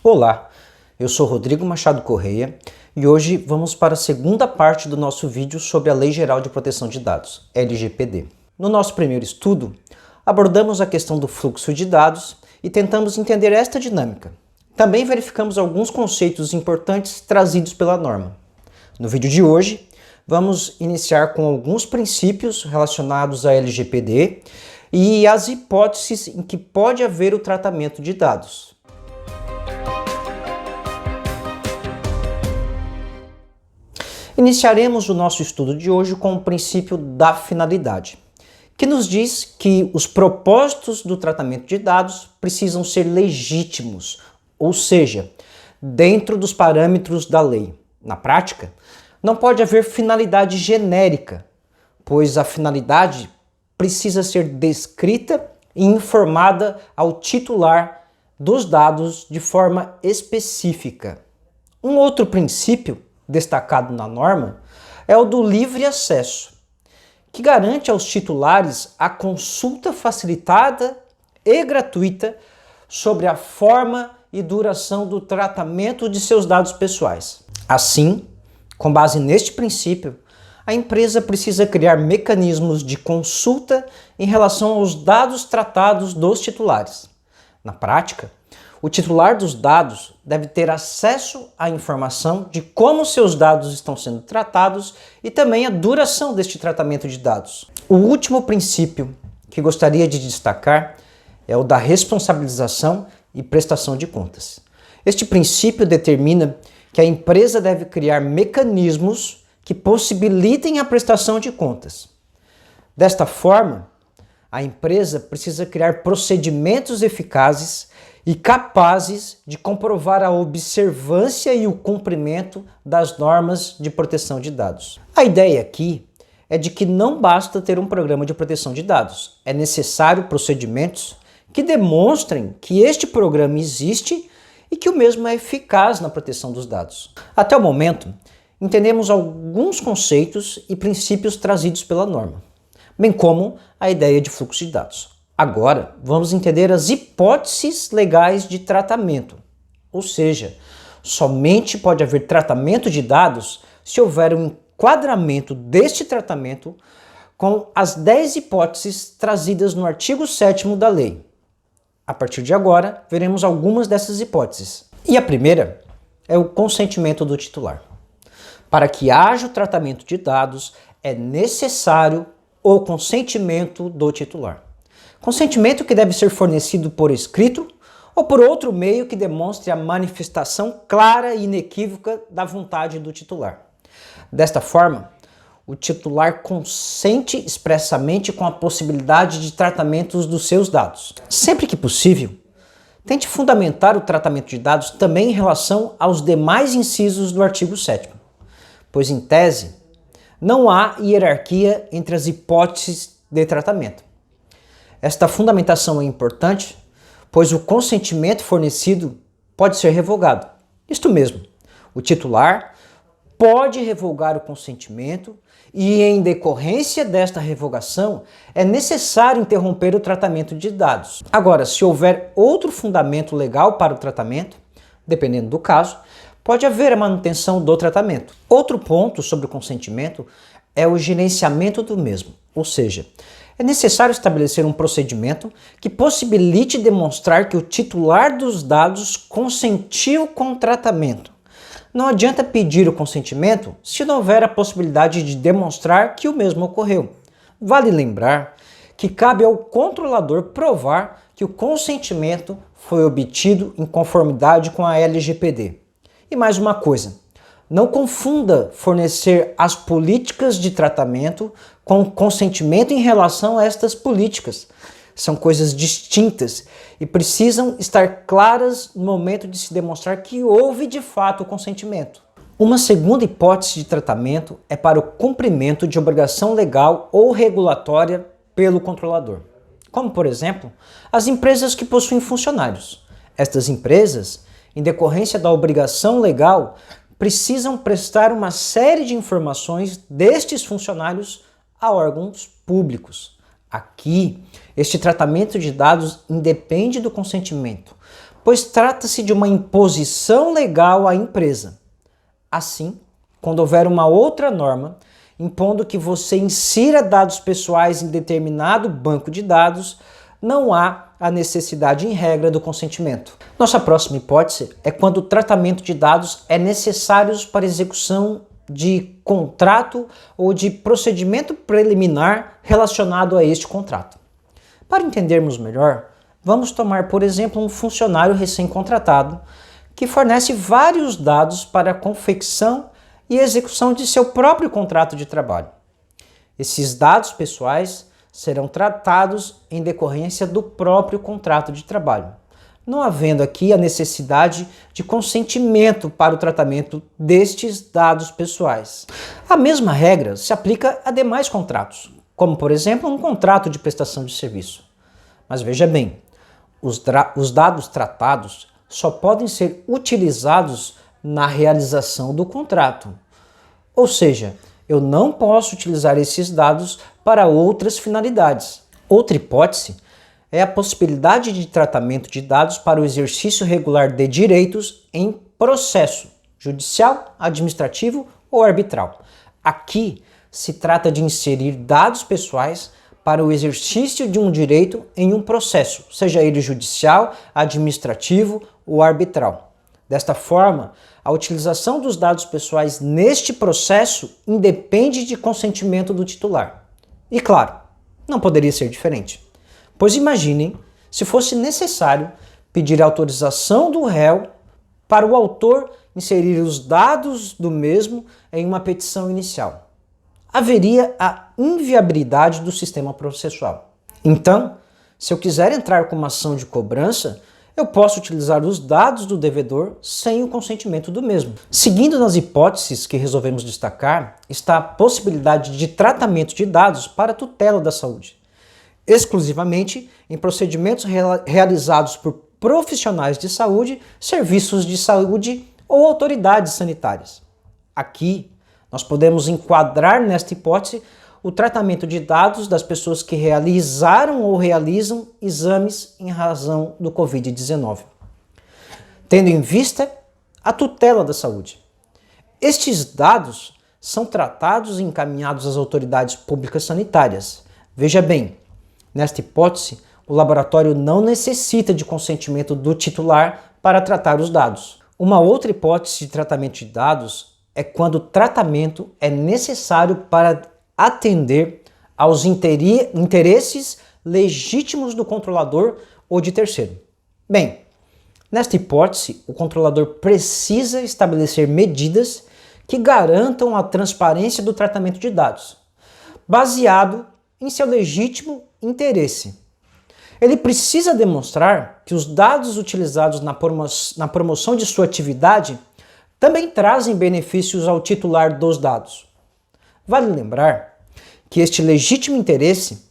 Olá, eu sou Rodrigo Machado Correia e hoje vamos para a segunda parte do nosso vídeo sobre a Lei Geral de Proteção de Dados, LGPD. No nosso primeiro estudo, abordamos a questão do fluxo de dados e tentamos entender esta dinâmica. Também verificamos alguns conceitos importantes trazidos pela norma. No vídeo de hoje, vamos iniciar com alguns princípios relacionados à LGPD e as hipóteses em que pode haver o tratamento de dados. Iniciaremos o nosso estudo de hoje com o princípio da finalidade, que nos diz que os propósitos do tratamento de dados precisam ser legítimos, ou seja, dentro dos parâmetros da lei. Na prática, não pode haver finalidade genérica, pois a finalidade precisa ser descrita e informada ao titular dos dados de forma específica. Um outro princípio destacado na norma é o do livre acesso, que garante aos titulares a consulta facilitada e gratuita sobre a forma e duração do tratamento de seus dados pessoais. Assim, com base neste princípio, a empresa precisa criar mecanismos de consulta em relação aos dados tratados dos titulares. Na prática, o titular dos dados deve ter acesso à informação de como seus dados estão sendo tratados e também a duração deste tratamento de dados. O último princípio que gostaria de destacar é o da responsabilização e prestação de contas. Este princípio determina que a empresa deve criar mecanismos que possibilitem a prestação de contas. Desta forma, a empresa precisa criar procedimentos eficazes e capazes de comprovar a observância e o cumprimento das normas de proteção de dados. A ideia aqui é de que não basta ter um programa de proteção de dados, é necessário procedimentos que demonstrem que este programa existe e que o mesmo é eficaz na proteção dos dados. Até o momento, entendemos alguns conceitos e princípios trazidos pela norma, bem como a ideia de fluxo de dados. Agora, vamos entender as hipóteses legais de tratamento, ou seja, somente pode haver tratamento de dados se houver um enquadramento deste tratamento com as 10 hipóteses trazidas no artigo 7º da lei. A partir de agora, veremos algumas dessas hipóteses. E a primeira é o consentimento do titular. Para que haja o tratamento de dados, é necessário o consentimento do titular. Consentimento que deve ser fornecido por escrito ou por outro meio que demonstre a manifestação clara e inequívoca da vontade do titular. Desta forma, o titular consente expressamente com a possibilidade de tratamentos dos seus dados. Sempre que possível, tente fundamentar o tratamento de dados também em relação aos demais incisos do artigo 7º, pois, em tese, não há hierarquia entre as hipóteses de tratamento. Esta fundamentação é importante, pois o consentimento fornecido pode ser revogado. Isto mesmo, o titular pode revogar o consentimento e, em decorrência desta revogação, é necessário interromper o tratamento de dados. Agora, se houver outro fundamento legal para o tratamento, dependendo do caso, pode haver a manutenção do tratamento. Outro ponto sobre o consentimento é o gerenciamento do mesmo, ou seja, é necessário estabelecer um procedimento que possibilite demonstrar que o titular dos dados consentiu com o tratamento. Não adianta pedir o consentimento se não houver a possibilidade de demonstrar que o mesmo ocorreu. Vale lembrar que cabe ao controlador provar que o consentimento foi obtido em conformidade com a LGPD. E mais uma coisa, não confunda fornecer as políticas de tratamento com consentimento em relação a estas políticas. São coisas distintas e precisam estar claras no momento de se demonstrar que houve de fato o consentimento. Uma segunda hipótese de tratamento é para o cumprimento de obrigação legal ou regulatória pelo controlador, como, por exemplo, as empresas que possuem funcionários. Estas empresas, em decorrência da obrigação legal, precisam prestar uma série de informações destes funcionários a órgãos públicos. Aqui, este tratamento de dados independe do consentimento, pois trata-se de uma imposição legal à empresa. Assim, quando houver uma outra norma impondo que você insira dados pessoais em determinado banco de dados, não há a necessidade em regra do consentimento. Nossa próxima hipótese é quando o tratamento de dados é necessário para execução de contrato ou de procedimento preliminar relacionado a este contrato. Para entendermos melhor, vamos tomar, por exemplo, um funcionário recém-contratado que fornece vários dados para a confecção e execução de seu próprio contrato de trabalho. Esses dados pessoais serão tratados em decorrência do próprio contrato de trabalho, não havendo aqui a necessidade de consentimento para o tratamento destes dados pessoais. A mesma regra se aplica a demais contratos, como por exemplo um contrato de prestação de serviço. Mas veja bem, os dados tratados só podem ser utilizados na realização do contrato. Ou seja, eu não posso utilizar esses dados para outras finalidades. Outra hipótese é a possibilidade de tratamento de dados para o exercício regular de direitos em processo judicial, administrativo ou arbitral. Aqui se trata de inserir dados pessoais para o exercício de um direito em um processo, seja ele judicial, administrativo ou arbitral. Desta forma, a utilização dos dados pessoais neste processo independe de consentimento do titular. E claro, não poderia ser diferente. Pois imaginem se fosse necessário pedir autorização do réu para o autor inserir os dados do mesmo em uma petição inicial. Haveria a inviabilidade do sistema processual. Então, se eu quiser entrar com uma ação de cobrança, eu posso utilizar os dados do devedor sem o consentimento do mesmo. Seguindo nas hipóteses que resolvemos destacar, está a possibilidade de tratamento de dados para a tutela da saúde, exclusivamente em procedimentos realizados por profissionais de saúde, serviços de saúde ou autoridades sanitárias. Aqui, nós podemos enquadrar nesta hipótese o tratamento de dados das pessoas que realizaram ou realizam exames em razão do Covid-19, tendo em vista a tutela da saúde. Estes dados são tratados e encaminhados às autoridades públicas sanitárias. Veja bem, nesta hipótese, o laboratório não necessita de consentimento do titular para tratar os dados. Uma outra hipótese de tratamento de dados é quando o tratamento é necessário para atender aos interesses legítimos do controlador ou de terceiro. Bem, nesta hipótese, o controlador precisa estabelecer medidas que garantam a transparência do tratamento de dados, baseado em seu legítimo interesse. Ele precisa demonstrar que os dados utilizados na promoção de sua atividade também trazem benefícios ao titular dos dados. Vale lembrar que este legítimo interesse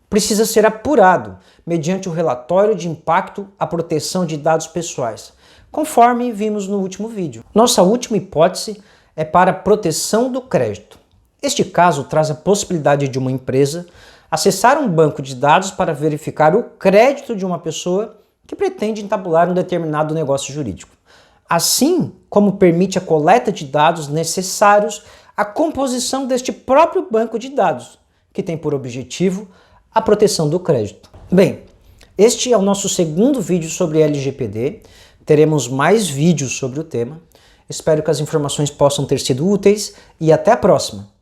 precisa ser apurado mediante o relatório de impacto à proteção de dados pessoais, conforme vimos no último vídeo. Nossa última hipótese é para a proteção do crédito. Este caso traz a possibilidade de uma empresa acessar um banco de dados para verificar o crédito de uma pessoa que pretende entabular um determinado negócio jurídico, assim como permite a coleta de dados necessários à composição deste próprio banco de dados, que tem por objetivo a proteção do crédito. Bem, este é o nosso segundo vídeo sobre LGPD. Teremos mais vídeos sobre o tema. Espero que as informações possam ter sido úteis e até a próxima!